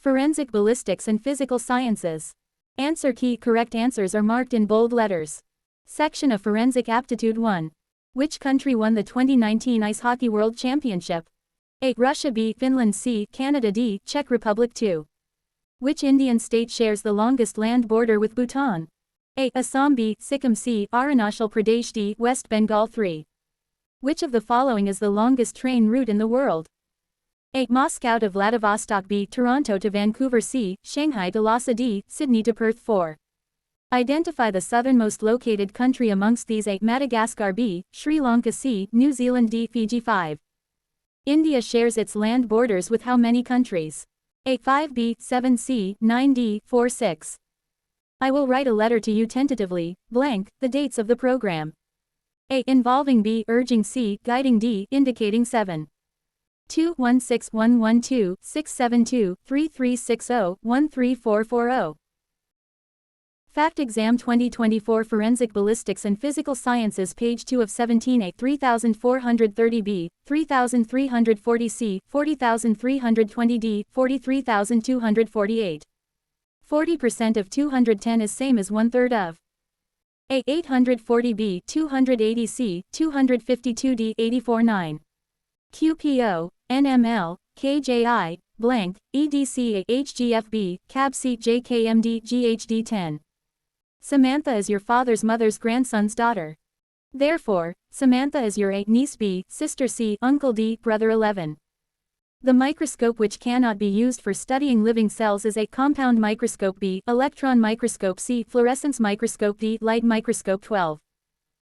Forensic ballistics and physical sciences. Answer key. Correct answers are marked in bold letters. Section of Forensic Aptitude 1. Which country won the 2019 Ice Hockey World Championship? A. Russia. B. Finland. C. Canada. D. Czech Republic. 2. Which Indian state shares the longest land border with Bhutan? A. Assam. B. Sikkim. C. Arunachal Pradesh. D. West Bengal. 3. Which of the following is the longest train route in the world? A. Moscow to Vladivostok. B. Toronto to Vancouver. C. Shanghai to Lhasa. D. Sydney to Perth. 4. Identify the southernmost located country amongst these. A. Madagascar. B. Sri Lanka. C. New Zealand. D. Fiji. 5. India shares its land borders with how many countries? A. 5. B. 7. C. 9. D. 4. 6. I will write a letter to you tentatively, blank, the dates of the program. A. Involving. B. Urging. C. Guiding. D. Indicating. 7. 2161126723360134440. Fact Exam 2024 Forensic Ballistics and Physical Sciences page 2 of 17. A. 3430. B. 3340. C. 40320. D. 43248. 40% of 210 is same as 1/3 of. A. 840. B. 280. C. 252. D. 84.9. QPO, NML, KJI, blank, EDC. HGFB, CABC. JKMD. GHD. 10. Samantha is your father's mother's grandson's daughter. Therefore, Samantha is your A. niece. B. sister. C. uncle. D. brother. 11. The microscope which cannot be used for studying living cells is A. compound microscope. B. electron microscope. C. fluorescence microscope. D. light microscope. 12.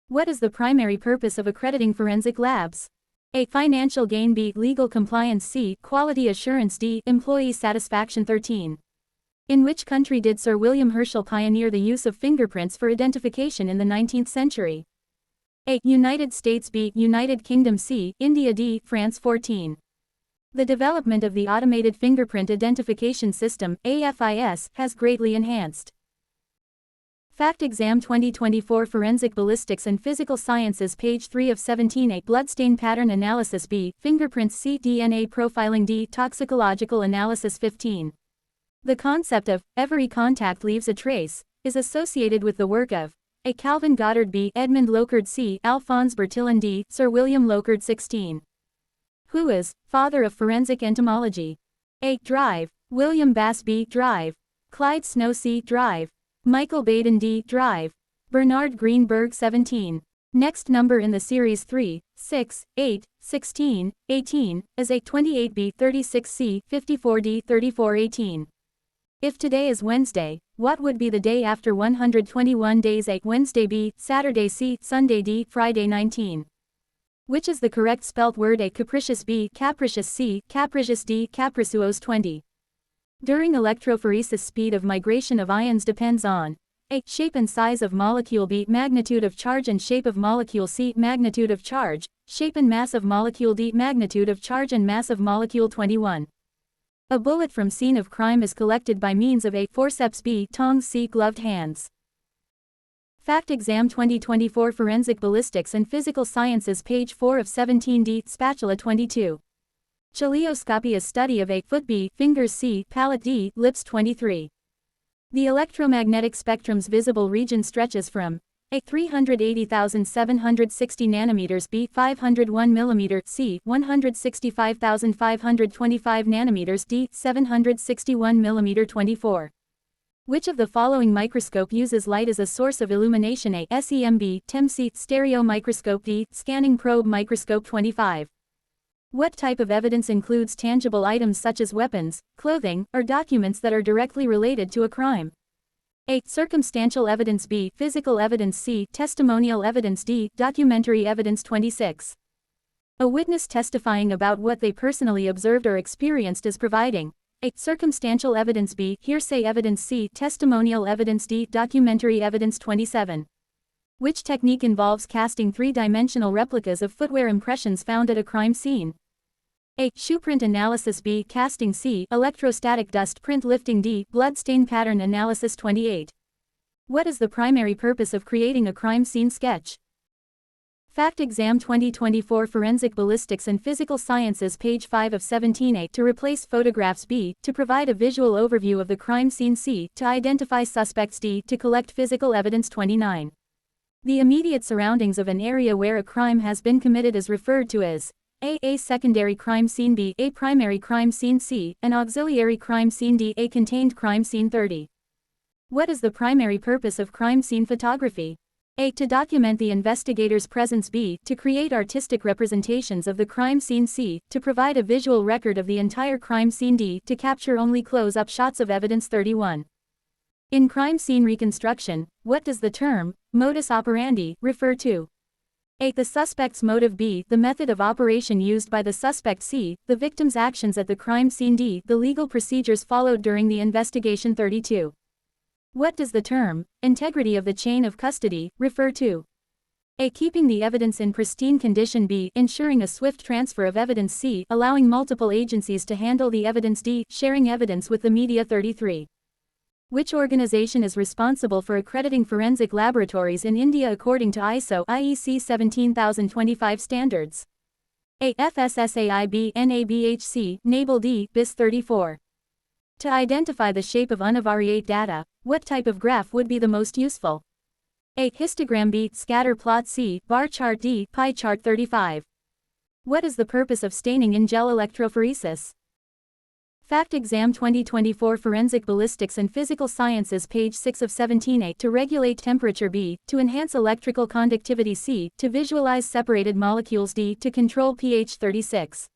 What is the primary purpose of accrediting forensic labs? A. financial gain. B. legal compliance. C. quality assurance. D. employee satisfaction. 13. In which country did Sir William Herschel pioneer the use of fingerprints for identification in the 19th century? A. United States. B. United Kingdom. C. India. D. France. 14. The development of the Automated Fingerprint Identification System, AFIS, has greatly enhanced. Fact Exam 2024 Forensic Ballistics and Physical Sciences page 3 of 17. A. Bloodstain pattern analysis. B. Fingerprints. C. DNA profiling. D. Toxicological analysis. 15. The concept of every contact leaves a trace is associated with the work of A. Calvin Goddard. B. Edmund Locard. C. Alphonse Bertillon. D. Sir William Locard. 16. Who is father of forensic entomology? A. Drive, William Bass. B. Drive, Clyde Snow. C. Drive, Michael Baden. D. Drive, Bernard Greenberg. 17. Next number in the series 3, 6, 8, 16, 18, is A. 28. B. 36. C. 54. D. 34. 18. If today is Wednesday, what would be the day after 121 days? A. Wednesday. B. Saturday. C. Sunday. D. Friday. 19. Which is the correct spelt word? A. Capricious. B. Capricious. C. Capricious. D. Capricious. 20. During electrophoresis, speed of migration of ions depends on A. Shape and size of molecule. B. Magnitude of charge and shape of molecule. C. Magnitude of charge, shape and mass of molecule. D. Magnitude of charge and mass of molecule. 21. A bullet from scene of crime is collected by means of A. Forceps. B. Tongs. C. Gloved hands. Fact Exam 2024 Forensic Ballistics and Physical Sciences page 4 of 17. D. Spatula. 22. Chilioscopy is study of A. foot. B. fingers. C. palate. D. lips. 23. The electromagnetic spectrum's visible region stretches from A. 380,760 nanometers. B. 501 mm. C. 165,525 nanometers. D. 761 mm. 24. Which of the following microscope uses light as a source of illumination? A. SEM. TEM-C. Stereo microscope. D. Scanning probe microscope. 25. What type of evidence includes tangible items such as weapons, clothing, or documents that are directly related to a crime? A. Circumstantial evidence. B. Physical evidence. C. Testimonial evidence. D. Documentary evidence. 26. A witness testifying about what they personally observed or experienced is providing A. Circumstantial evidence. B. Hearsay evidence. C. Testimonial evidence. D. Documentary evidence. 27. Which technique involves casting three-dimensional replicas of footwear impressions found at a crime scene? A. Shoeprint analysis. B. Casting. C. Electrostatic dust print lifting. D. Bloodstain pattern analysis. 28. What is the primary purpose of creating a crime scene sketch? Fact Exam 2024 Forensic Ballistics and Physical Sciences page 5 of 17A to replace photographs B, to provide a visual overview of the crime scene C, to identify suspects D, to collect physical evidence 29. The immediate surroundings of an area where a crime has been committed is referred to as A secondary crime scene B, A primary crime scene C, an auxiliary crime scene D, A contained crime scene 30. What is the primary purpose of crime scene photography? A. To document the investigator's presence. B. To create artistic representations of the crime scene. C. To provide a visual record of the entire crime scene. D. To capture only close-up shots of evidence. 31. In crime scene reconstruction, what does the term modus operandi refer to? A. The suspect's motive. B. The method of operation used by the suspect. C. The victim's actions at the crime scene. D. The legal procedures followed during the investigation. 32. What does the term integrity of the chain of custody refer to? A. Keeping the evidence in pristine condition. B. Ensuring a swift transfer of evidence. C. Allowing multiple agencies to handle the evidence. D. Sharing evidence with the media. 33. Which organization is responsible for accrediting forensic laboratories in India according to ISO IEC 17025 standards? A. FSSAI. B. NABHC, NABLE. D. BIS 34. To identify the shape of univariate data, what type of graph would be the most useful? A. Histogram. B. Scatter plot. C. Bar chart. D. Pie chart. 35. What is the purpose of staining in gel electrophoresis? Fact Exam 2024 Forensic Ballistics and Physical Sciences page 6 of 17A to regulate temperature. B. To enhance electrical conductivity. C. To visualize separated molecules. D. To control pH. 36.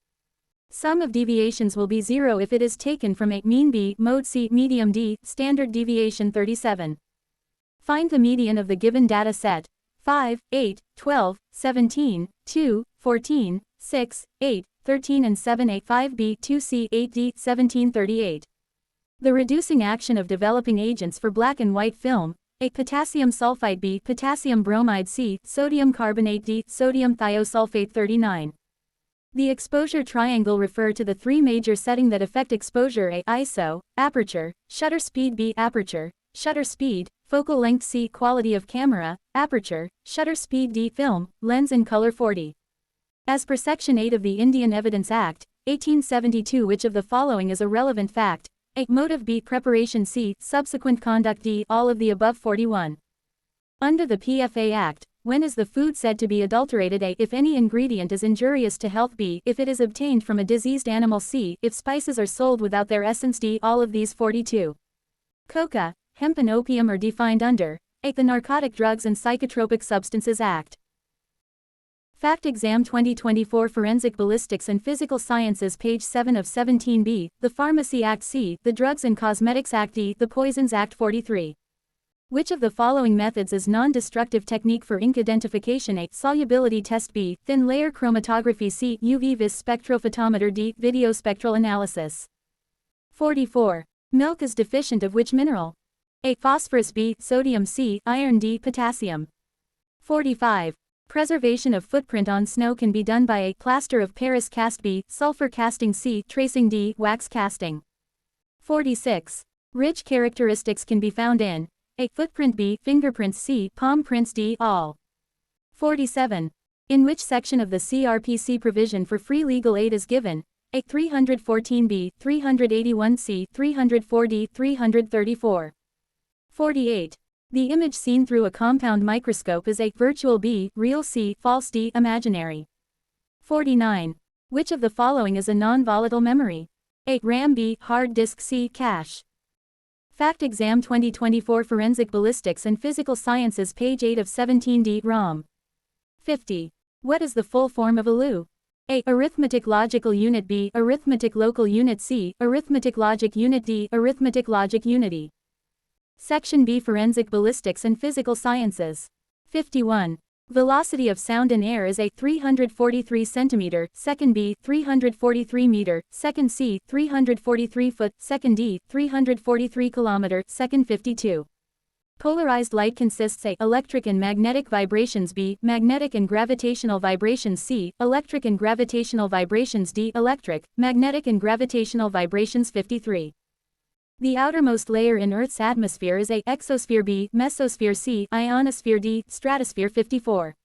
Sum of deviations will be 0 if it is taken from a mean. B. Mode. C. Medium. D. Standard deviation. 37. Find the median of the given data set 5, 8, 12, 17, 2, 14, 6, 8, 13 and 7. A. 5B 2C 8D 1738. The reducing action of developing agents for black and white film. A. Potassium sulfite. B. Potassium bromide. C. Sodium carbonate. D. Sodium thiosulfate. 39. The exposure triangle refer to the three major settings that affect exposure. A. ISO, aperture, shutter speed. B. Aperture, shutter speed, focal length. C. Quality of camera, aperture, shutter speed. D. Film, lens and color. 40. As per Section 8 of the Indian Evidence Act, 1872, which of the following is a relevant fact? A. Motive. B. Preparation. C. Subsequent conduct. D. All of the above. 41. Under the PFA Act, when is the food said to be adulterated? A. If any ingredient is injurious to health. B. If it is obtained from a diseased animal. C. If spices are sold without their essence. D. All of these. 42. Coca, hemp and opium are defined under A. The Narcotic Drugs and Psychotropic Substances Act. Fact Exam 2024 Forensic Ballistics and Physical Sciences page 7 of 17B, the Pharmacy Act. C. The Drugs and Cosmetics Act. D. The Poisons Act. 43. Which of the following methods is non-destructive technique for ink identification? A. Solubility test. B. Thin layer chromatography. C. UV vis spectrophotometer. D. Video spectral analysis. 44. Milk is deficient of which mineral? A. Phosphorus. B. Sodium. C. Iron. D. Potassium. 45. Preservation of footprint on snow can be done by A. Plaster of Paris cast. B. Sulfur casting. C. Tracing. D. Wax casting. 46. Ridge characteristics can be found in A. Footprint. B. Fingerprints. C. Palm prints. D. All. 47. In which section of the CRPC provision for free legal aid is given? A. 314B, 381C, 304D, 334. 48. The image seen through a compound microscope is A. Virtual. B. Real. C. False. D. Imaginary. 49. Which of the following is a non-volatile memory? A. RAM. B. Hard disk. C. Cache. Fact Exam 2024 Forensic Ballistics and Physical Sciences page 8 of 17D. ROM. 50. What is the full form of ALU? A. Arithmetic logical unit. B. Arithmetic local unit. C. Arithmetic logic unit. D. Arithmetic logic unity. Section B. Forensic Ballistics and Physical Sciences. 51. Velocity of sound in air is A. 343 cm, second. B. 343 meter, second. C. 343 foot, second. D. 343 km, second. 52. Polarized light consists A. Electric and magnetic vibrations. B. Magnetic and gravitational vibrations. C. Electric and gravitational vibrations. D. Electric, magnetic and gravitational vibrations. 53. The outermost layer in Earth's atmosphere is A. Exosphere. B. Mesosphere. C. Ionosphere. D. Stratosphere. 54.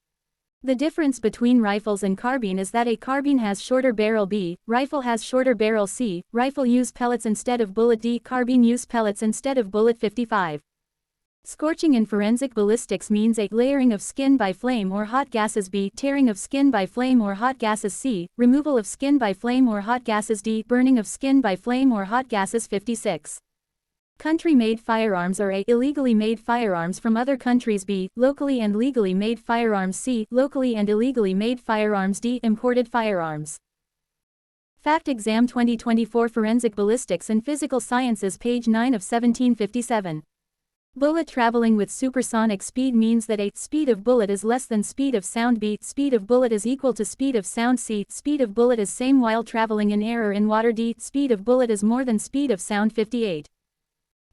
The difference between rifles and carbine is that a carbine has shorter barrel B, rifle has shorter barrel C, rifle use pellets instead of bullet D, carbine use pellets instead of bullet 55. Scorching in forensic ballistics means A. Layering of skin by flame or hot gases B. Tearing of skin by flame or hot gases C. Removal of skin by flame or hot gases D. Burning of skin by flame or hot gases 56. Country-made firearms are A. Illegally made firearms from other countries B. Locally and legally made firearms C. Locally and illegally made firearms D. Imported firearms. Fact Exam 2024 Forensic Ballistics and Physical Sciences page 9 of 1757. Bullet traveling with supersonic speed means that A. Speed of bullet is less than speed of sound B. Speed of bullet is equal to speed of sound C. Speed of bullet is same while traveling in air or in water D. Speed of bullet is more than speed of sound 58.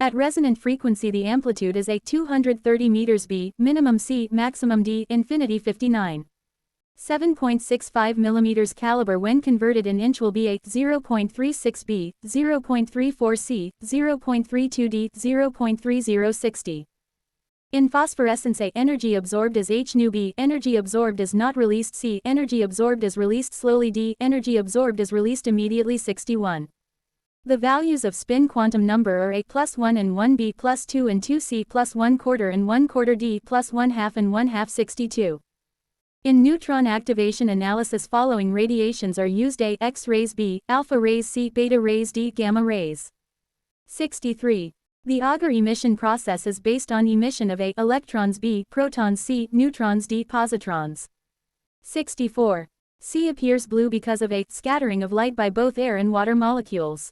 At resonant frequency the amplitude is A. 230 meters B, minimum C, maximum D, infinity 59. 7.65 mm caliber when converted in inch will be A. 0.36 B, 0.34 C, 0.32 D, 0.3060. In phosphorescence A. Energy absorbed is H nu B, energy absorbed is not released C, energy absorbed is released slowly D, energy absorbed is released immediately 61. The values of spin quantum number are A plus 1 and 1 B plus 2 and 2 C plus 1/4 and 1/4 D plus 1/2 and 1/2 62. In neutron activation analysis following radiations are used A. X-rays B, alpha rays C, beta rays D, gamma rays. 63. The Auger emission process is based on emission of A. Electrons B, protons C, neutrons D, positrons. 64. C appears blue because of A. Scattering of light by both air and water molecules.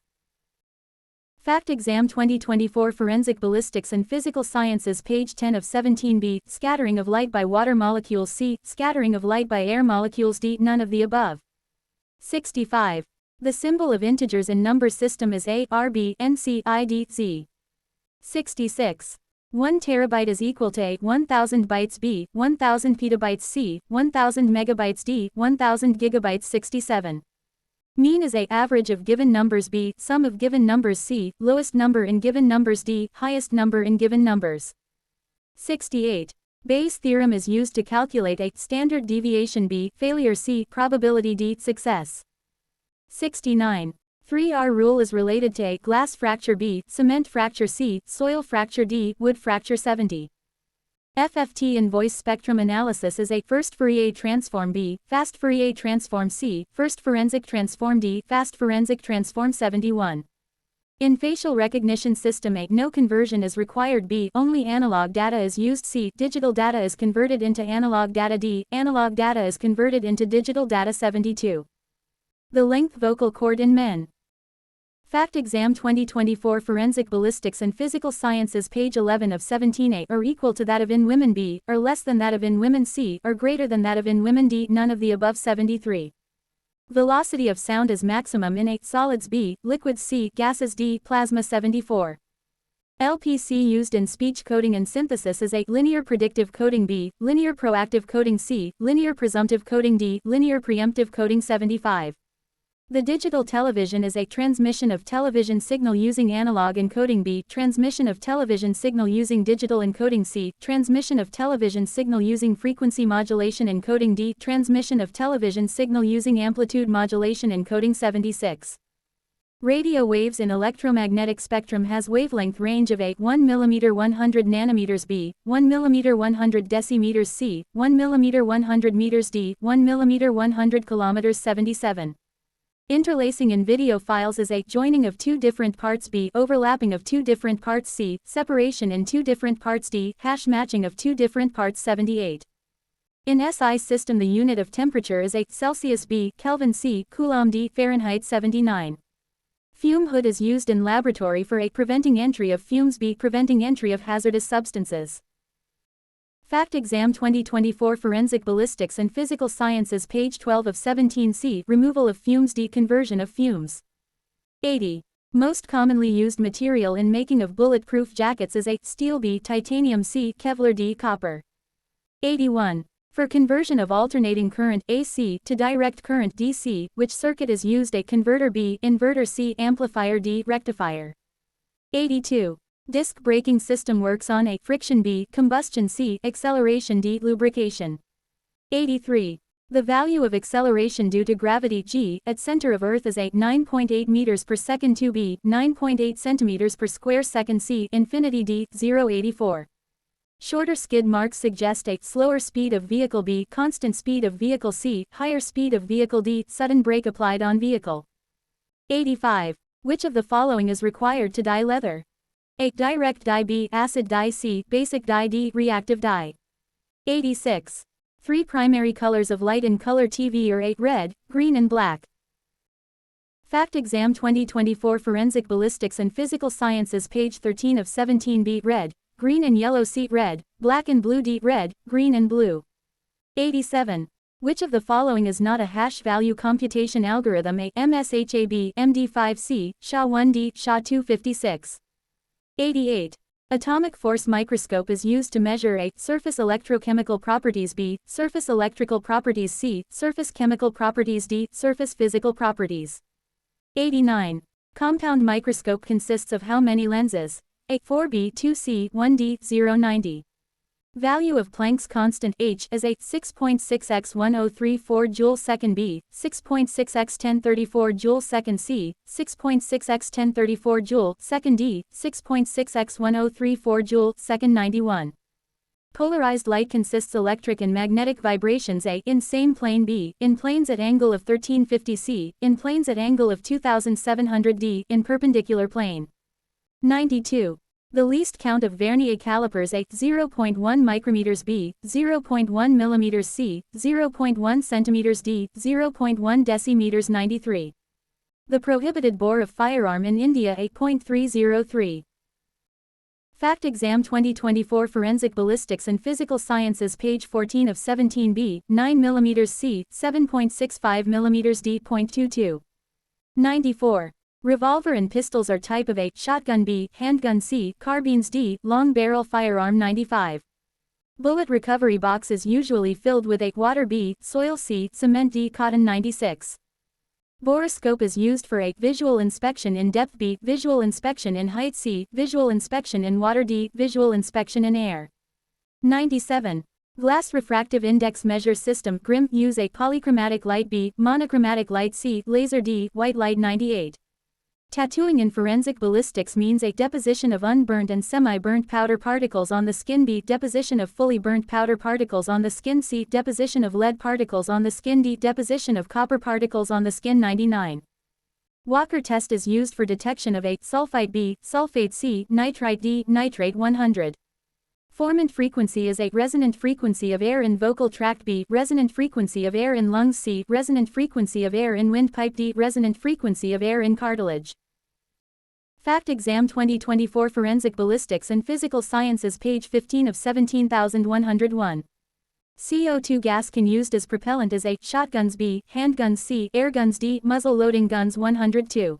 Fact Exam 2024 Forensic Ballistics and Physical Sciences page 10 of 17b. Scattering of light by water molecules C. Scattering of light by air molecules D. None of the above. 65. The symbol of integers in number system is A, R, B, N, C, I, D, Z. 66. 1 terabyte is equal to A. 1000 bytes B, 1000 petabytes C, 1000 megabytes D, 1000 gigabytes 67. Mean is A. Average of given numbers B, sum of given numbers C, lowest number in given numbers D, highest number in given numbers. 68. Bayes' theorem is used to calculate A. Standard deviation B, failure C, probability D, success. 69. 3R rule is related to A. Glass fracture B, cement fracture C, soil fracture D, wood fracture 70. FFT in voice spectrum analysis is A. First Fourier transform B, fast Fourier transform C, first forensic transform D, fast forensic transform 71. In facial recognition system A. No conversion is required B, only analog data is used C, digital data is converted into analog data D, analog data is converted into digital data 72. The length vocal cord in men. Fact Exam 2024 Forensic Ballistics and Physical Sciences page 11 of 17a are equal to that of in women B, or less than that of in women C, or greater than that of in women D, none of the above 73. Velocity of sound is maximum in A. Solids B, liquids C, gases D, plasma 74. LPC used in speech coding and synthesis is A. Linear predictive coding B, linear proactive coding C, linear presumptive coding D, linear preemptive coding 75. The digital television is A. Transmission of television signal using analog encoding B, transmission of television signal using digital encoding C, transmission of television signal using frequency modulation encoding D, transmission of television signal using amplitude modulation encoding 76. Radio waves in electromagnetic spectrum has wavelength range of A. 1 mm 100 nanometers B, 1 mm 100 decimeters C, 1 mm 100 meters D, 1 mm 100 kilometers 77. Interlacing in video files is A. Joining of two different parts B, overlapping of two different parts C, separation in two different parts D, hash matching of two different parts 78. In SI system the unit of temperature is A. Celsius B, Kelvin C, Coulomb D, Fahrenheit 79. Fume hood is used in laboratory for A. Preventing entry of fumes B, preventing entry of hazardous substances. Fact Exam 2024 Forensic Ballistics and Physical Sciences page 12 of 17c. Removal of fumes D. Conversion of fumes. 80. Most commonly used material in making of bulletproof jackets is A. Steel B, titanium C, Kevlar D, copper. 81. For conversion of alternating current AC to direct current DC, which circuit is used? A. Converter B, inverter C, amplifier D, rectifier. 82. Disc braking system works on A. Friction B, combustion C, acceleration D, lubrication. 83. The value of acceleration due to gravity g at center of Earth is 9.8 meters per second 2b, 9.8 centimeters per square second c, infinity d, 0.84. Shorter skid marks suggest a slower speed of vehicle b, constant speed of vehicle c, higher speed of vehicle d, sudden brake applied on vehicle. 85. Which of the following is required to dye leather? A. Direct dye b, acid dye c, basic dye d, reactive dye. 86. Three primary colors of light in color TV are red, green and black. Fact Exam 2024 Forensic Ballistics and Physical Sciences page 13 of 17b red, green and yellow c red, black and blue d red, green and blue. 87. Which of the following is not a hash value computation algorithm? A. MSHAB, MD5C, SHA-1D, SHA-256. 88. Atomic force microscope is used to measure a. Surface electrochemical properties b. Surface electrical properties c. Surface chemical properties d. Surface physical properties. 89. Compound microscope consists of how many lenses? A. 4b, 2c, 1d, 0.90. Value of Planck's constant H is a 6.6 x 1034 joule-second b, 6.6 x 1034 joule-second c, 6.6 x 1034 joule-second d, 6.6 x 1034 joule-second 91. Polarized light consists electric and magnetic vibrations A in same plane B, in planes at angle of 1350 C, in planes at angle of 2700 D, in perpendicular plane. 92. The least count of vernier calipers A 0.1 micrometers B, 0.1 millimeters C, 0.1 centimeters D, 0.1 decimeters 93. The prohibited bore of firearm in India 8.303. Fact Exam 2024 Forensic Ballistics and Physical Sciences page 14 of 17b, 9 mm C, 7.65 mm D.22. 94. Revolver and pistols are type of A, shotgun B, handgun C, carbines D, long barrel firearm 95. Bullet recovery box is usually filled with A, water B, soil C, cement D, cotton 96. Borescope is used for A, visual inspection in depth B, visual inspection in height C, visual inspection in water D, visual inspection in air. 97. Glass refractive index measure system GRIM use A, polychromatic light B, monochromatic light C, laser D, white light 98. Tattooing in forensic ballistics means A, deposition of unburnt and semi-burnt powder particles on the skin B, deposition of fully burnt powder particles on the skin C, deposition of lead particles on the skin D, deposition of copper particles on the skin 99. Walker test is used for detection of A, sulfite B, sulfate C, nitrite D, nitrate 100. Formant frequency is A, resonant frequency of air in vocal tract B, resonant frequency of air in lungs C, resonant frequency of air in windpipe D, resonant frequency of air in cartilage. Fact Exam 2024 Forensic Ballistics and Physical Sciences page 15 of 17101. CO2 gas can used as propellant as A, shotguns B, handguns C, airguns D, muzzle-loading guns 102.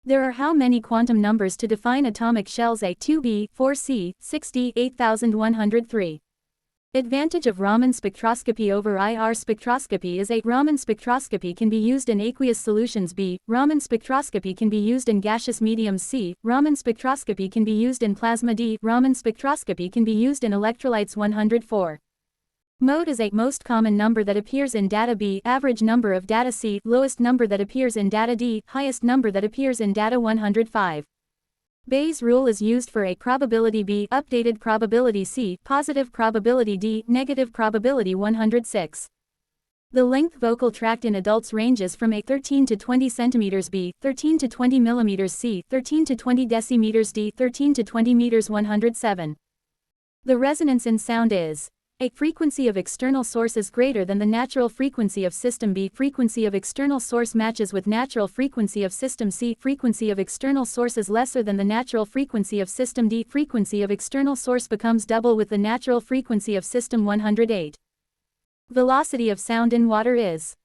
There are how many quantum numbers to define atomic shells? A, 2b, 4c, 6d, 8103. Advantage of Raman spectroscopy over IR spectroscopy is A, Raman spectroscopy can be used in aqueous solutions B, Raman spectroscopy can be used in gaseous mediums C, Raman spectroscopy can be used in plasma D, Raman spectroscopy can be used in electrolytes 104. Mode is A, most common number that appears in data B, average number of data C, lowest number that appears in data D, highest number that appears in data 105. Bayes' rule is used for A, probability B, updated probability C, positive probability D, negative probability 106. The length vocal tract in adults ranges from A, 13 to 20 centimeters B, 13 to 20 millimeters C, 13 to 20 decimeters D, 13 to 20 meters 107. The resonance in sound is A, frequency of external source is greater than the natural frequency of system B, frequency of external source matches with natural frequency of system C, frequency of external source is lesser than the natural frequency of system D, frequency of external source becomes double with the natural frequency of system 108. Velocity of sound in water is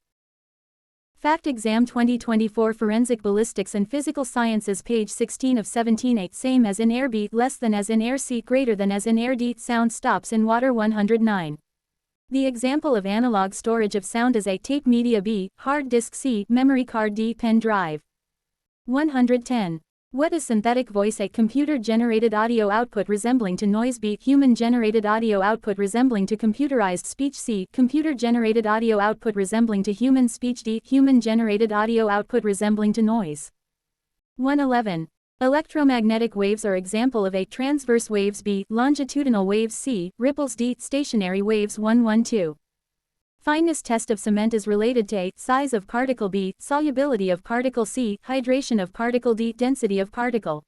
Fact Exam 2024 Forensic Ballistics and Physical Sciences page 16 of 17a same as in air B, less than as in air C, greater than as in air D, sound stops in water 109. The example of analog storage of sound is A, tape media B, hard disk C, memory card D, pen drive. 110. What is synthetic voice? A computer-generated audio output resembling to noise. B. Human-generated audio output resembling to computerized speech. C. Computer-generated audio output resembling to human speech. D. Human-generated audio output resembling to noise. 111. Electromagnetic waves are example of A. Transverse waves. B. Longitudinal waves. C. Ripples. D. Stationary waves. 112. Fineness test of cement is related to A. Size of particle. B. Solubility of particle. C. Hydration of particle. D. Density of particle.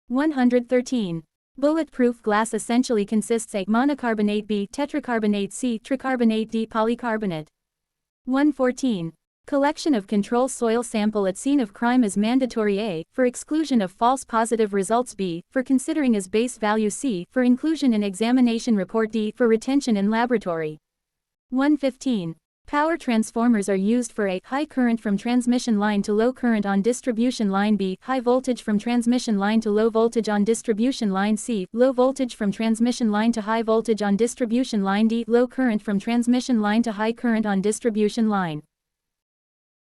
113. Bulletproof glass essentially consists A. Monocarbonate. B. Tetracarbonate. C. Tricarbonate. D. Polycarbonate. 114. Collection of control soil sample at scene of crime is mandatory. A. For exclusion of false positive results. B. For considering as base value. C. For inclusion in examination report. D. For retention in laboratory. 115. Power transformers are used for A. High current from transmission line to low current on distribution line. B. High voltage from transmission line to low voltage on distribution line. C. Low voltage from transmission line to high voltage on distribution line. D. Low current from transmission line to high current on distribution line.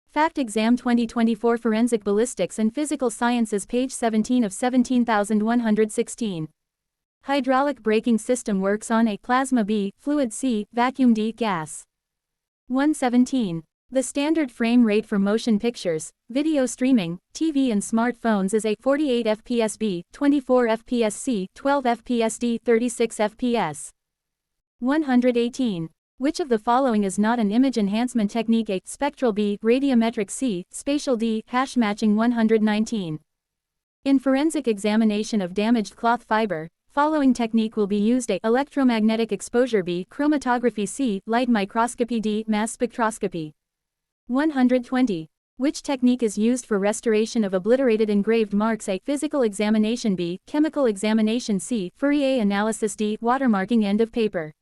Fact Exam 2024 Forensic Ballistics and Physical Sciences, page 17 of 17116. Hydraulic braking system works on A. Plasma. B. Fluid. C. Vacuum. D. Gas. 117. The standard frame rate for motion pictures, video streaming, TV and smartphones is A. 48 fps. B. 24 fps. C. 12 fps. D. 36 fps. 118. Which of the following is not an image enhancement technique? A. Spectral. B. Radiometric. C. Spatial. D. Hash matching. 119. In forensic examination of damaged cloth fiber, following technique will be used: A. Electromagnetic exposure. B. Chromatography. C. Light microscopy. D. Mass spectroscopy. 120. Which technique is used for restoration of obliterated engraved marks? A. Physical examination. B. Chemical examination. C. Fourier analysis. D. Watermarking. End of paper.